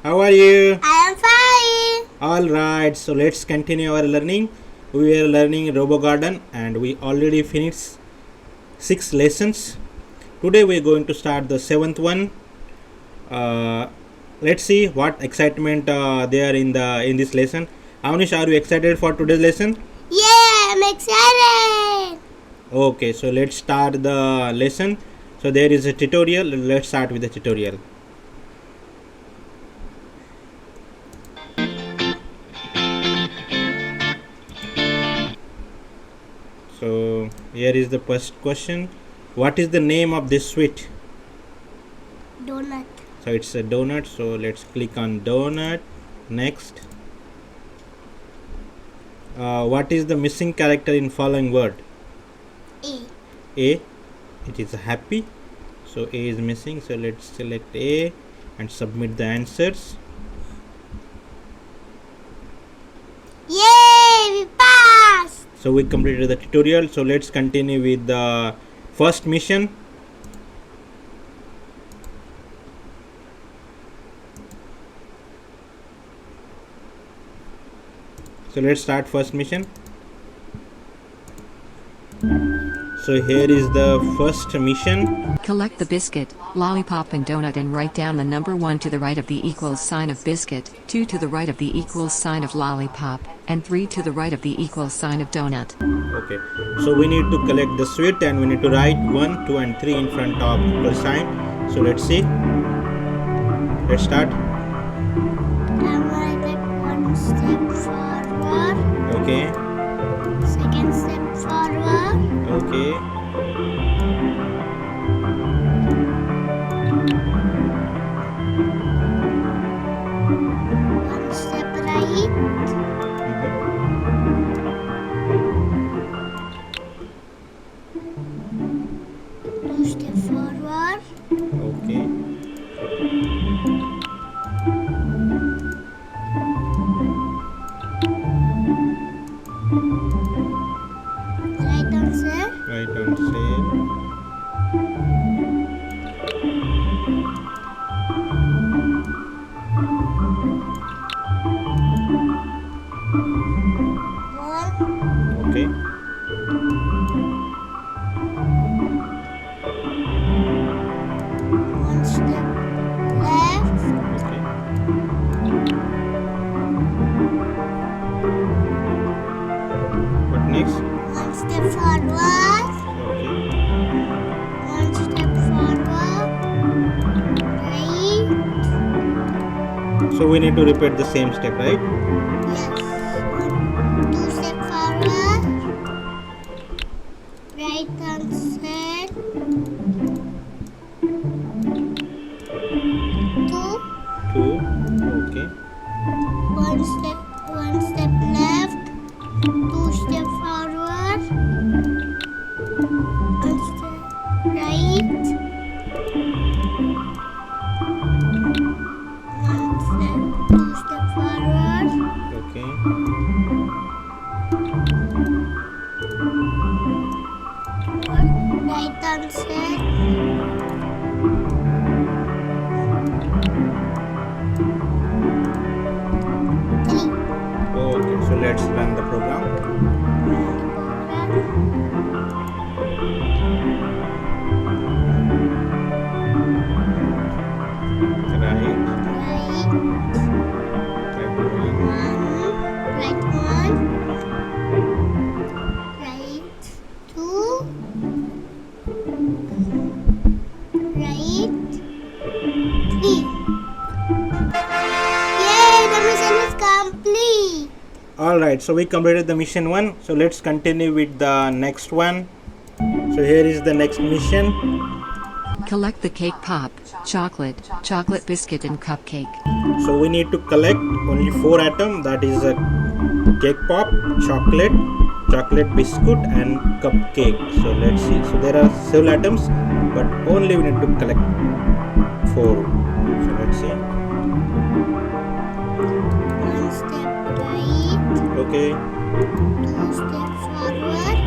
How are you? I am fine. Alright, so let's continue our learning. We are learning RoboGarden and we already finished 6 lessons. Today we are going to start the 7th one. Let's see what excitement there in this lesson. Avnish, are you excited for today's lesson? Yeah, I'm excited. Okay, so let's start the lesson. So there is a tutorial. Let's start with the tutorial. So here is the first question. What is the name of this sweet? Donut. So it's a donut. So let's click on donut. Next. What is the missing character in following word? A. A. It is happy. So A is missing. So let's select A and submit the answers. Yay, we passed. So we completed the tutorial. So let's continue with the first mission. So let's start first mission. So here is the first mission. Collect the biscuit, lollipop and donut and write down the number 1 to the right of the equals sign of biscuit, 2 to the right of the equals sign of lollipop, and 3 to the right of the equals sign of donut. Okay, so we need to collect the sweet and we need to write 1, 2 and 3 in front of equal sign. So let's see. Let's start. I'm writing one step forward. Okay. Second step forward. Okay. One step right. Two step forward. Okay. Right answer. Right answer. One. Okay. One step left. Okay. What next? One step forward. Okay. One step forward. Right. So we need to repeat the same step, right? Yes. Two step forward. Right answer. Two. 2. Okay. One step left. Two step forward. One step right. Two step forward. Okay. Right answer. Three. Okay. So let's run the program. Right. Right one. Right two. Right three. Yay! The mission is complete. Alright, so we completed the mission 1. So let's continue with the next one. So here is the next mission. Collect the cake pop, chocolate biscuit and cupcake. So we need to collect only 4 items, that is a cake pop, chocolate biscuit and cupcake. So let's see. So there are several items, but only we need to collect 4. So let's see. One step right. Okay. Two step forward.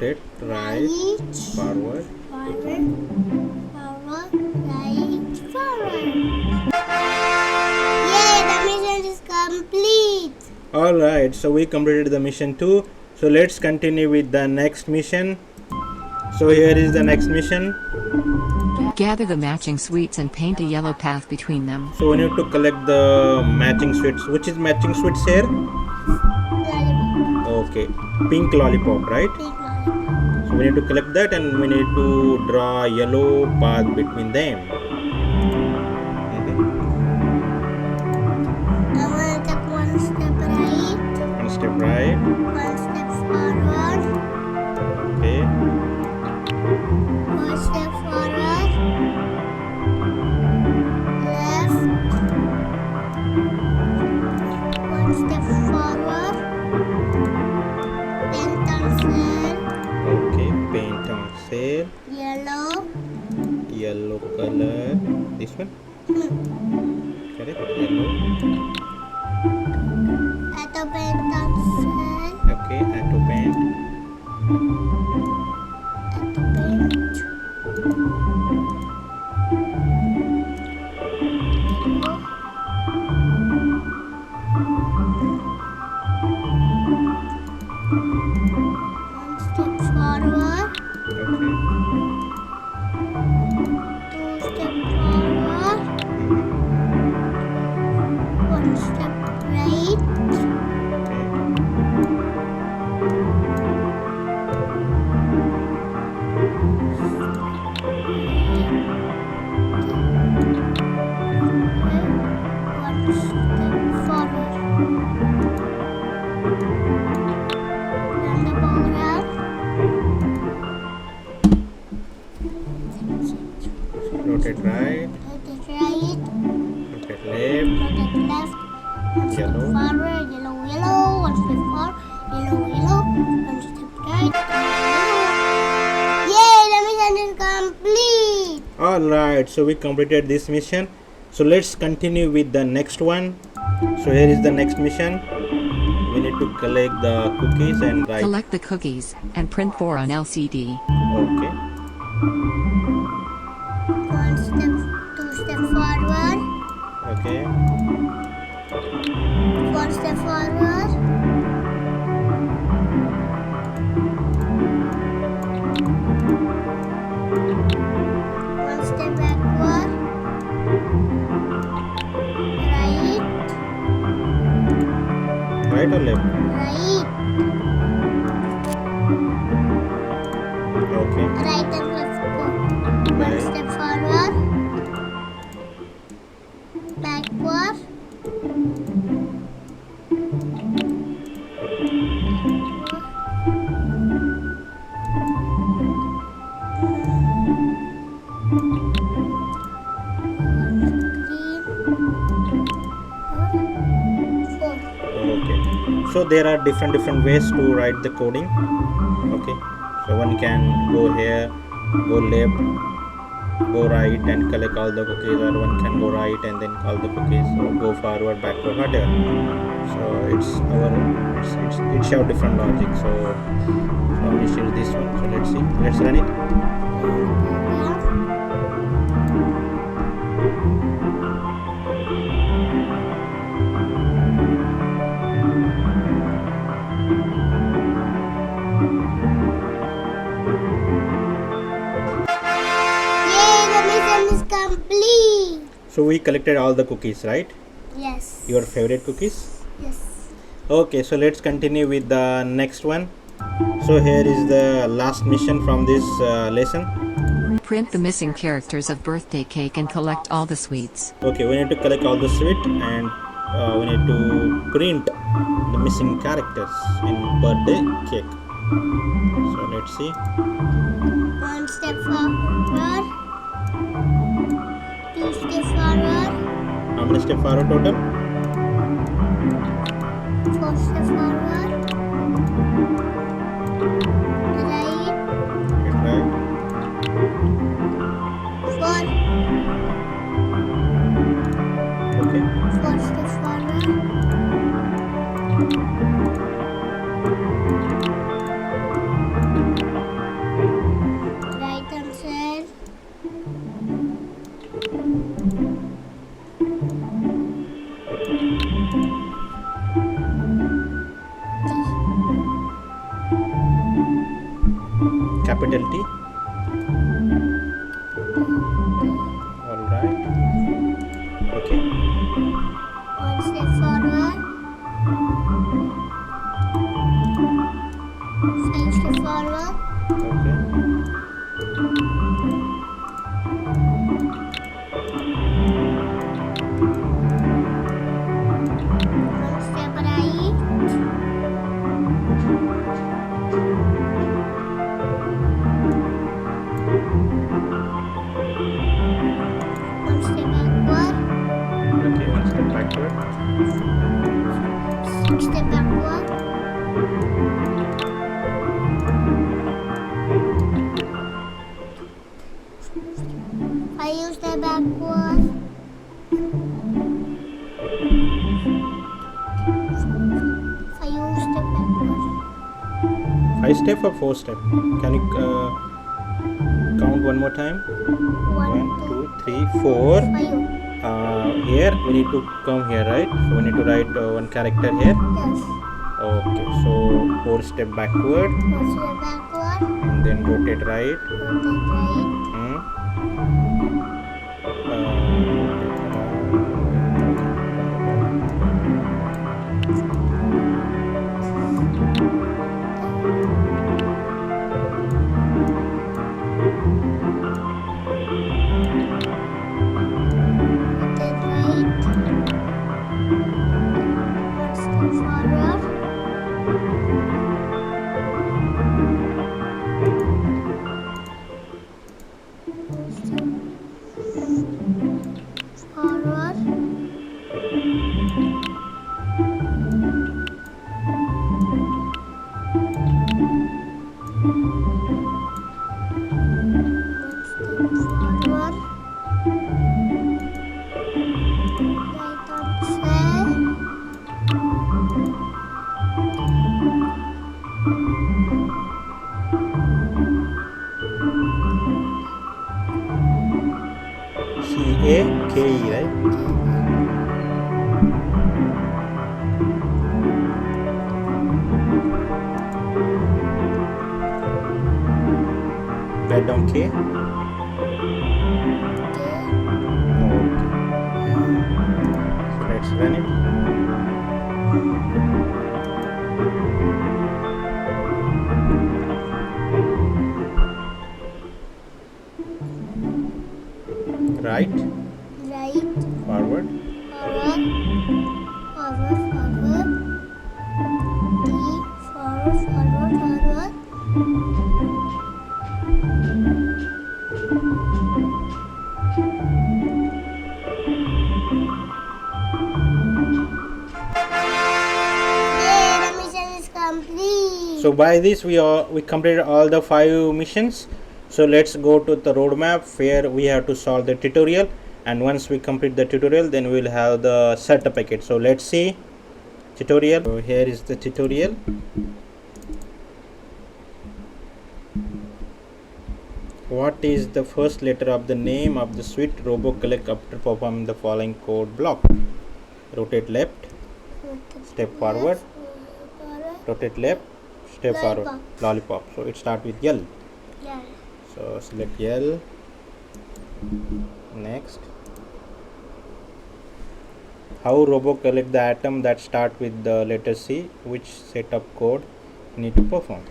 Rotate right, right, forward. forward, forward, right, forward. Yay, the mission is complete. Alright, so we completed the mission 2. So let's continue with the next mission. So here is the next mission. Gather the matching sweets and paint a yellow path between them. So we need to collect the matching sweets. Which is matching sweets here? Lollipop, Okay, pink lollipop, right? big lollipop. So we need to collect that and we need to draw a yellow path between them. I want to take one step right, One step right. one step forward, Okay. one step forward, left, one step forward, then pencil, Okay. Paint on sale. yellow, Yellow color. This one. Correct. Yellow. at the paint pencil, Okay. Auto paint. at the paint, one step forward, Okay. two step forward, one step right, Okay. one step forward. Turn the ball around. Rotate right. Rotate right. Rotate left. Rotate left. One step Yellow. forward. Yellow, yellow. One step forward. Yellow, yellow. One step right. Yellow. Yay! The mission is complete. Alright, so we completed this mission. So let's continue with the next one. So here is the next mission. We need to collect the cookies and write. Collect the cookies and print 4 on LCD. Okay. One step, two step forward. Okay. One step forward. One step backward. Right. Right or left? Right. Okay. Right and left. Go. One Right. step forward. Backward. Four. Okay. So there are different ways to write the coding. Okay. So one can go here, go left, go right and collect all the cookies, or one can go right and then all the cookies, or go forward, backward, whatever. So it's our different logic. So we choose this one. So let's see. Let's run it. Yay, the mission is complete. So we collected all the cookies, right? Yes. Your favorite cookies? Yes. Okay, so let's continue with the next one. So here is the last mission from this lesson. Print the missing characters of birthday cake and collect all the sweets. Okay, we need to collect all the sweet and we need to print the missing characters in birthday cake. So let's see. One step forward. Two step forward. How many steps forward total? Four step forward. Right. Right. Four. Okay. Four step forward. capital T. All right. Okay. One step forward. 5 step forward. Okay. One step right. One step backward. Okay. One step backward. 6 step backward. 5 step backward. 5 step backward. 5 step or 4 step? Can you count one more time? 1, 2, 3, 4. 5. Here we need to come here, right? So we need to write one character here. Yes. Okay. So 4 step backward 4 step backward. and then rotate right. Rotate right. Hmm. Rotate right. 1 step forward. Forward. One step forward. Right answer. C-A-K-E, right? Write down K. Okay. So let's run it. Right, Right. forward, Forward. Forward. Forward. T. Forward. Forward. Forward. Yay! The mission is complete. so by this we completed all the 5 missions. So let's go to the roadmap where we have to solve the tutorial, and once we complete the tutorial then we will have the certificate. So let's see tutorial. So here is the tutorial. What is the first letter of the name of the suite Robo collect after performing the following code block? Rotate left, step forward, rotate left, step forward. Lollipop. Lollipop. So it starts with L. Yeah. So select L. Next. How Robo collect the atom that start with the letter C? Which set of code you need to perform?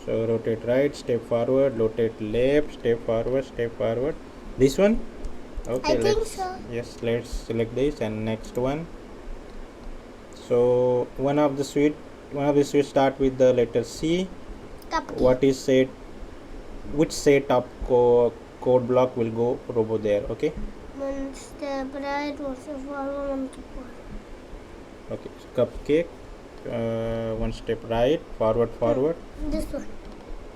So rotate right, step forward, rotate left, step forward, step forward. This one? Okay, I think let's so. yes, let's select this and next one. So one of the suite start with the letter C. Cupcake. What is set? Which set of code block will go Robo there? Okay. One step right, one step forward, one step forward. Okay. So cupcake. One step right, forward, forward. This one.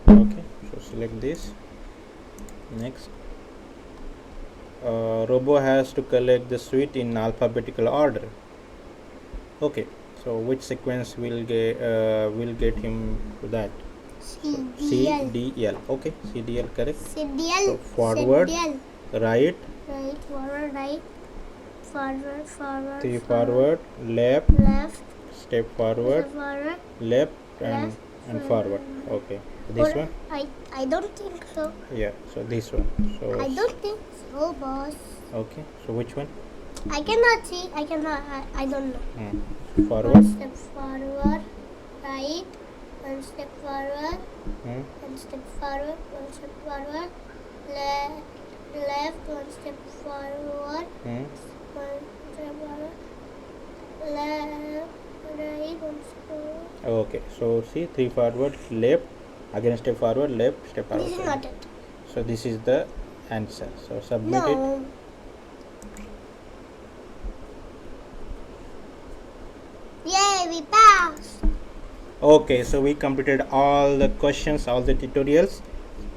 Okay. So select this. Next. Robo has to collect the suite in alphabetical order. Okay. So which sequence will get him to that? C D L. Okay. C D L correct. CDL. So forward, CDL. right, Right, forward, right. forward, 3 forward, left, left, step forward, forward, left, and left, and forward. Okay. This or one? I don't think so. Yeah. So this one. So I don't think so, boss. okay. So which one? I cannot see. I cannot. I don't know. One Forward. step forward, right. One step forward. Hmm. One step forward. One step forward. Left. Left. One step forward. Hmm. One step forward. Left. Right. One step forward. Okay. So see, 3 forward, left, again step forward, left, step This is forward. not it. So this is the answer. So submit it. No. Yay! We passed. Okay, so we completed all the questions, all the tutorials,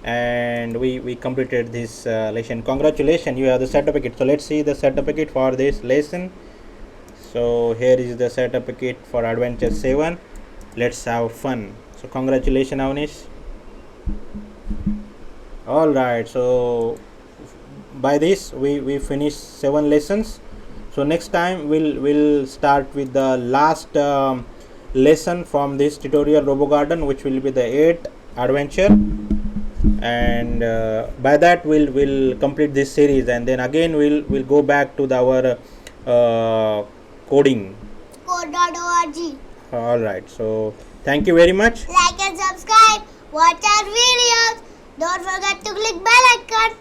and we completed this lesson. Congratulations, you have the certificate. So let's see the certificate for this lesson. So here is the certificate for Adventure 7. Let's have fun. So congratulations, Avnish. Alright, so by this we finished 7 lessons. So next time we'll start with the last lesson from this tutorial RoboGarden, which will be the 8th adventure, and by that we'll complete this series, and then again we'll go back to our coding. Code.org. Alright, so thank you very much. Like and subscribe. Watch our videos. Don't forget to click bell icon.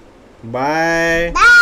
Bye. Bye.